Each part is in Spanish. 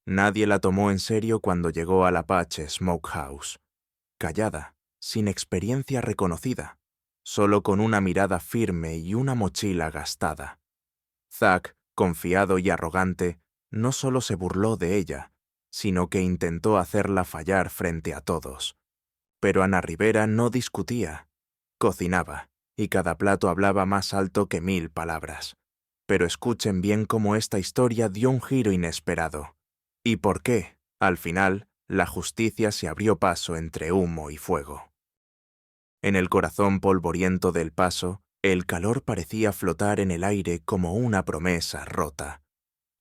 Nadie la tomó en serio cuando llegó al Apache Smokehouse. Callada, sin experiencia reconocida, solo con una mirada firme y una mochila gastada. Zack, confiado y arrogante, no solo se burló de ella, sino que intentó hacerla fallar frente a todos. Pero Ana Rivera no discutía. Cocinaba, y cada plato hablaba más alto que 1000 palabras. Pero escuchen bien cómo esta historia dio un giro inesperado. Y por qué, al final, la justicia se abrió paso entre humo y fuego. En el corazón polvoriento del Paso, el calor parecía flotar en el aire como una promesa rota.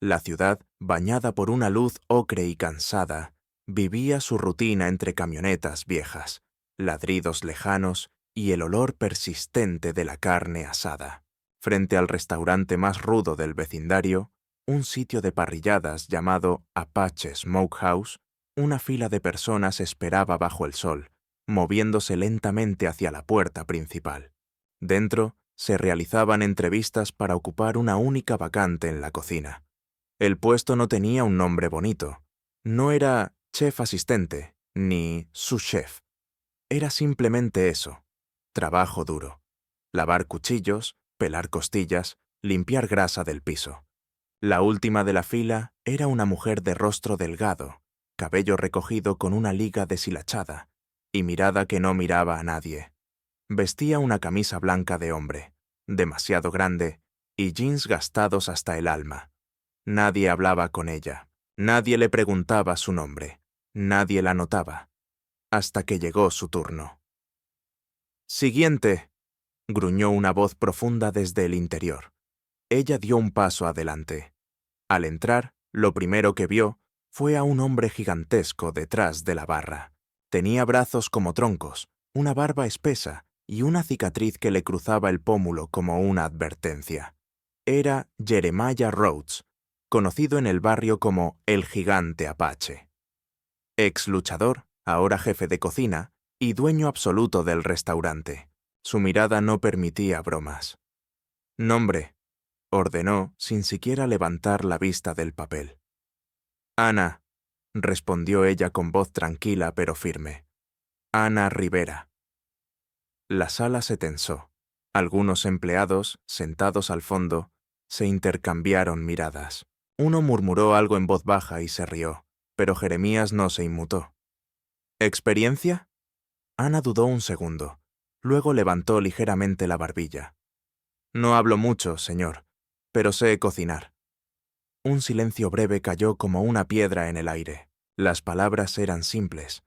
La ciudad, bañada por una luz ocre y cansada, vivía su rutina entre camionetas viejas, ladridos lejanos y el olor persistente de la carne asada. Frente al restaurante más rudo del vecindario, un sitio de parrilladas llamado Apache Smokehouse, una fila de personas esperaba bajo el sol, moviéndose lentamente hacia la puerta principal. Dentro, se realizaban entrevistas para ocupar una única vacante en la cocina. El puesto no tenía un nombre bonito. No era chef asistente, ni sous chef. Era simplemente eso, trabajo duro. Lavar cuchillos, pelar costillas, limpiar grasa del piso. La última de la fila era una mujer de rostro delgado, cabello recogido con una liga deshilachada, y mirada que no miraba a nadie. Vestía una camisa blanca de hombre, demasiado grande, y jeans gastados hasta el alma. Nadie hablaba con ella, nadie le preguntaba su nombre, nadie la notaba, hasta que llegó su turno. «Siguiente», gruñó una voz profunda desde el interior. Ella dio un paso adelante. Al entrar, lo primero que vio fue a un hombre gigantesco detrás de la barra. Tenía brazos como troncos, una barba espesa y una cicatriz que le cruzaba el pómulo como una advertencia. Era Jeremiah Rhodes, conocido en el barrio como el Gigante Apache. Ex luchador, ahora jefe de cocina y dueño absoluto del restaurante. Su mirada no permitía bromas. «Nombre», ordenó sin siquiera levantar la vista del papel. «Ana», respondió ella con voz tranquila pero firme. «Ana Rivera». La sala se tensó. Algunos empleados, sentados al fondo, se intercambiaron miradas. Uno murmuró algo en voz baja y se rió, pero Jeremías no se inmutó. «¿Experiencia?» Ana dudó un segundo. Luego levantó ligeramente la barbilla. «No hablo mucho, señor, pero sé cocinar». Un silencio breve cayó como una piedra en el aire. Las palabras eran simples,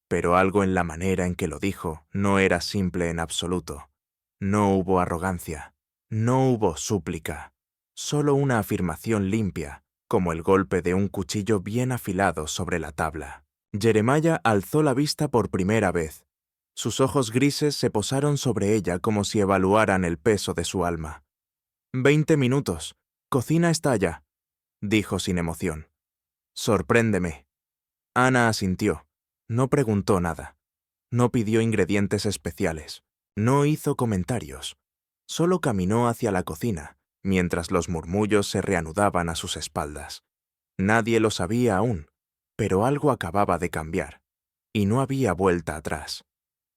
pero algo en la manera en que lo dijo no era simple en absoluto. No hubo arrogancia, no hubo súplica, solo una afirmación limpia, como el golpe de un cuchillo bien afilado sobre la tabla. Jeremiah alzó la vista por primera vez. Sus ojos grises se posaron sobre ella como si evaluaran el peso de su alma. «20 minutos. Cocina está allá», dijo sin emoción. «Sorpréndeme». Ana asintió. No preguntó nada. No pidió ingredientes especiales. No hizo comentarios. Solo caminó hacia la cocina, mientras los murmullos se reanudaban a sus espaldas. Nadie lo sabía aún, pero algo acababa de cambiar, y no había vuelta atrás.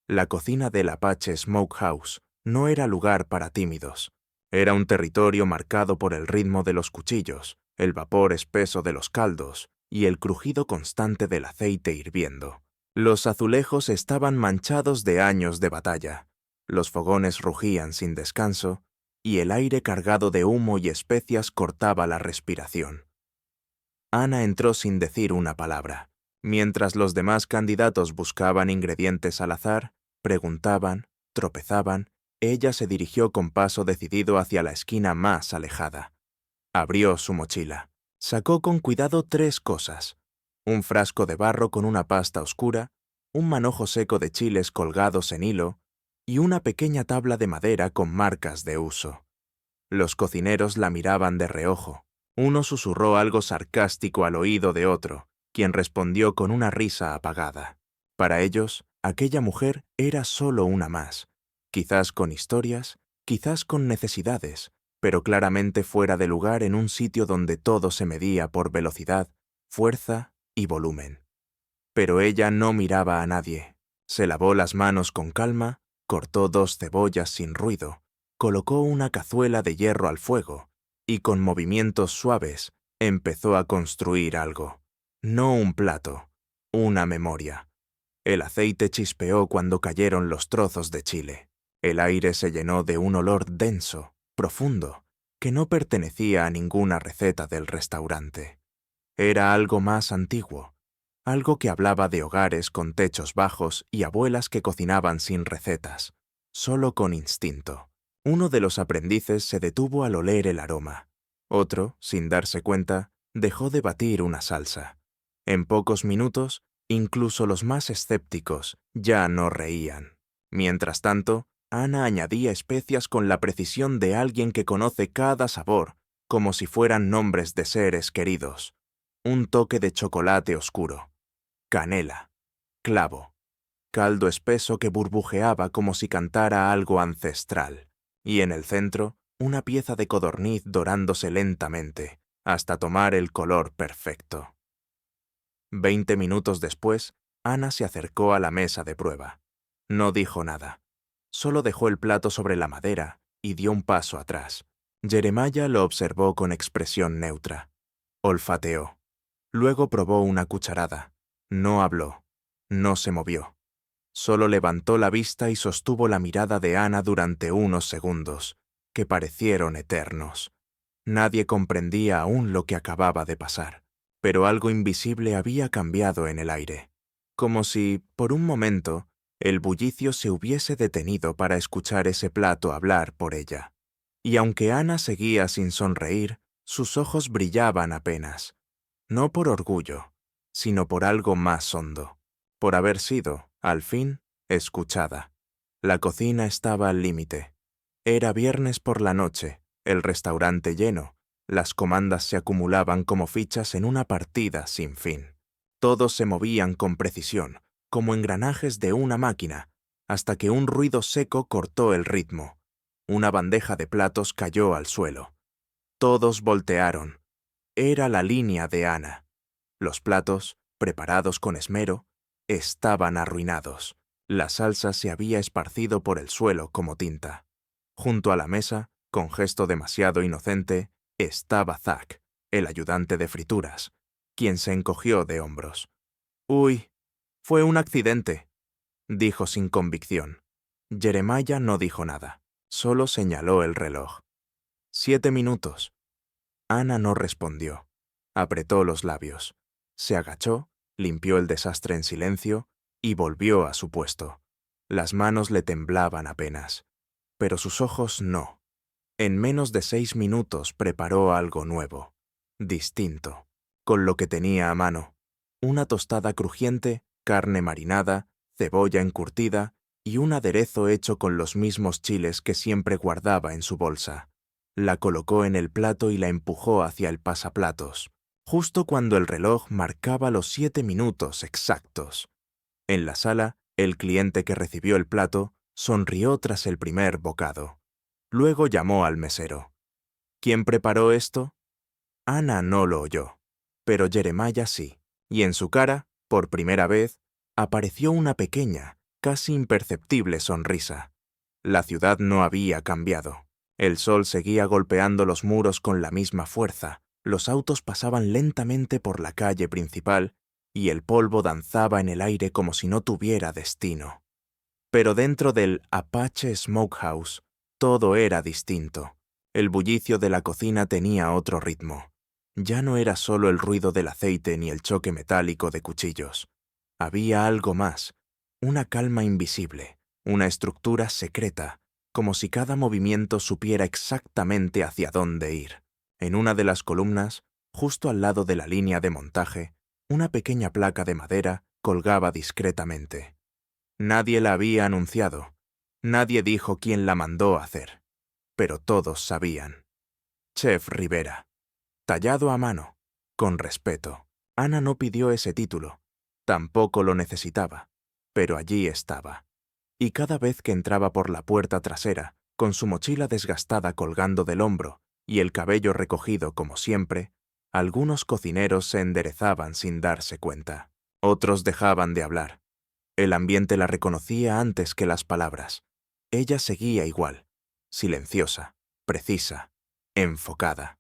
La cocina del Apache Smokehouse no era lugar para tímidos. Era un territorio marcado por el ritmo de los cuchillos, el vapor espeso de los caldos y el crujido constante del aceite hirviendo. Los azulejos estaban manchados de años de batalla, los fogones rugían sin descanso y el aire cargado de humo y especias cortaba la respiración. Ana entró sin decir una palabra. Mientras los demás candidatos buscaban ingredientes al azar, preguntaban, tropezaban, ella se dirigió con paso decidido hacia la esquina más alejada. Abrió su mochila. Sacó con cuidado 3 cosas: un frasco de barro con una pasta oscura, un manojo seco de chiles colgados en hilo y una pequeña tabla de madera con marcas de uso. Los cocineros la miraban de reojo. Uno susurró algo sarcástico al oído de otro, quien respondió con una risa apagada. Para ellos, aquella mujer era solo una más, quizás con historias, quizás con necesidades, pero claramente fuera de lugar en un sitio donde todo se medía por velocidad, fuerza y volumen. Pero ella no miraba a nadie. Se lavó las manos con calma, cortó 2 cebollas sin ruido, colocó una cazuela de hierro al fuego y con movimientos suaves empezó a construir algo. No un plato, una memoria. El aceite chispeó cuando cayeron los trozos de chile. El aire se llenó de un olor denso, profundo, que no pertenecía a ninguna receta del restaurante. Era algo más antiguo, algo que hablaba de hogares con techos bajos y abuelas que cocinaban sin recetas, solo con instinto. Uno de los aprendices se detuvo al oler el aroma. Otro, sin darse cuenta, dejó de batir una salsa. En pocos minutos, incluso los más escépticos ya no reían. Mientras tanto, Ana añadía especias con la precisión de alguien que conoce cada sabor, como si fueran nombres de seres queridos. Un toque de chocolate oscuro, canela, clavo, caldo espeso que burbujeaba como si cantara algo ancestral, y en el centro, una pieza de codorniz dorándose lentamente, hasta tomar el color perfecto. 20 minutos después, Ana se acercó a la mesa de prueba. No dijo nada. Solo dejó el plato sobre la madera y dio un paso atrás. Jeremiah lo observó con expresión neutra. Olfateó. Luego probó una cucharada. No habló. No se movió. Solo levantó la vista y sostuvo la mirada de Ana durante unos segundos, que parecieron eternos. Nadie comprendía aún lo que acababa de pasar, pero algo invisible había cambiado en el aire, como si, por un momento, el bullicio se hubiese detenido para escuchar ese plato hablar por ella. Y aunque Ana seguía sin sonreír, sus ojos brillaban apenas, no por orgullo, sino por algo más hondo, por haber sido, al fin, escuchada. La cocina estaba al límite. Era viernes por la noche, el restaurante lleno, las comandas se acumulaban como fichas en una partida sin fin. Todos se movían con precisión, como engranajes de una máquina, hasta que un ruido seco cortó el ritmo. Una bandeja de platos cayó al suelo. Todos voltearon. Era la línea de Ana. Los platos, preparados con esmero, estaban arruinados. La salsa se había esparcido por el suelo como tinta. Junto a la mesa, con gesto demasiado inocente, estaba Zack, el ayudante de frituras, quien se encogió de hombros. «Uy, fue un accidente», dijo sin convicción. Jeremiah no dijo nada, solo señaló el reloj. 7 minutos. Ana no respondió. Apretó los labios. Se agachó, limpió el desastre en silencio y volvió a su puesto. Las manos le temblaban apenas, pero sus ojos no. En menos de 6 minutos preparó algo nuevo, distinto, con lo que tenía a mano. Una tostada crujiente, carne marinada, cebolla encurtida y un aderezo hecho con los mismos chiles que siempre guardaba en su bolsa. La colocó en el plato y la empujó hacia el pasaplatos, justo cuando el reloj marcaba los 7 minutos exactos. En la sala, el cliente que recibió el plato sonrió tras el primer bocado. Luego llamó al mesero. ¿Quién preparó esto? Ana no lo oyó, pero Jeremiah sí, y en su cara, por primera vez, apareció una pequeña, casi imperceptible sonrisa. La ciudad no había cambiado. El sol seguía golpeando los muros con la misma fuerza, los autos pasaban lentamente por la calle principal y el polvo danzaba en el aire como si no tuviera destino. Pero dentro del Apache Smokehouse, todo era distinto. El bullicio de la cocina tenía otro ritmo. Ya no era solo el ruido del aceite ni el choque metálico de cuchillos. Había algo más, una calma invisible, una estructura secreta, como si cada movimiento supiera exactamente hacia dónde ir. En una de las columnas, justo al lado de la línea de montaje, una pequeña placa de madera colgaba discretamente. Nadie la había anunciado, nadie dijo quién la mandó a hacer, pero todos sabían. Chef Rivera. Tallado a mano, con respeto. Ana no pidió ese título, tampoco lo necesitaba, pero allí estaba. Y cada vez que entraba por la puerta trasera, con su mochila desgastada colgando del hombro y el cabello recogido como siempre, Algunos cocineros se enderezaban sin darse cuenta. Otros dejaban de hablar. El ambiente la reconocía antes que las palabras. Ella seguía igual, silenciosa, precisa, enfocada.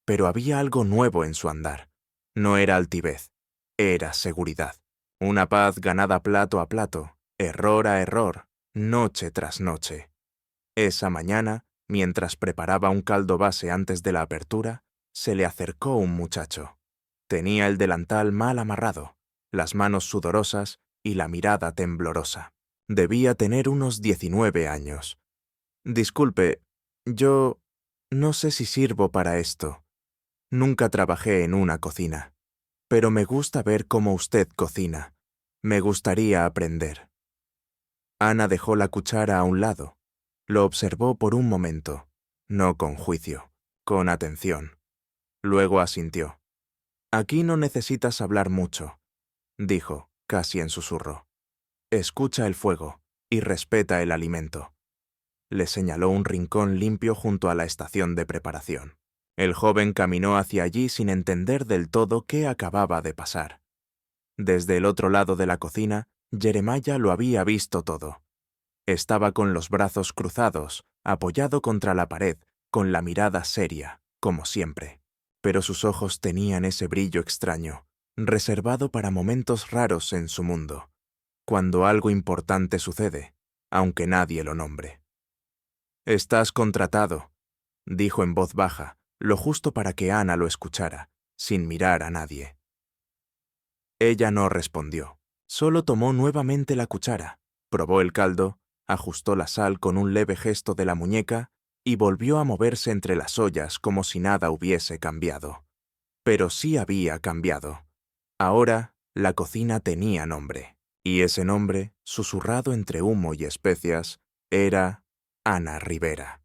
Pero había algo nuevo en su andar. No era altivez, era seguridad. Una paz ganada plato a plato, error a error, noche tras noche. Esa mañana, mientras preparaba un caldo base antes de la apertura, se le acercó un muchacho. Tenía el delantal mal amarrado, las manos sudorosas y la mirada temblorosa. Debía tener unos 19 años. Disculpe, yo no sé si sirvo para esto. Nunca trabajé en una cocina, pero me gusta ver cómo usted cocina. Me gustaría aprender. Ana dejó la cuchara a un lado. Lo observó por un momento, no con juicio, con atención. Luego asintió. Aquí no necesitas hablar mucho, dijo, casi en susurro. Escucha el fuego y respeta el alimento. Le señaló un rincón limpio junto a la estación de preparación. El joven caminó hacia allí sin entender del todo qué acababa de pasar. Desde el otro lado de la cocina, Jeremiah lo había visto todo. Estaba con los brazos cruzados, apoyado contra la pared, con la mirada seria, como siempre. Pero sus ojos tenían ese brillo extraño, reservado para momentos raros en su mundo, cuando algo importante sucede, aunque nadie lo nombre. «Estás contratado», dijo en voz baja, lo justo para que Ana lo escuchara, sin mirar a nadie. Ella no respondió, solo tomó nuevamente la cuchara, probó el caldo, ajustó la sal con un leve gesto de la muñeca y volvió a moverse entre las ollas como si nada hubiese cambiado. Pero sí había cambiado. Ahora la cocina tenía nombre, y ese nombre, susurrado entre humo y especias, era Ana Rivera.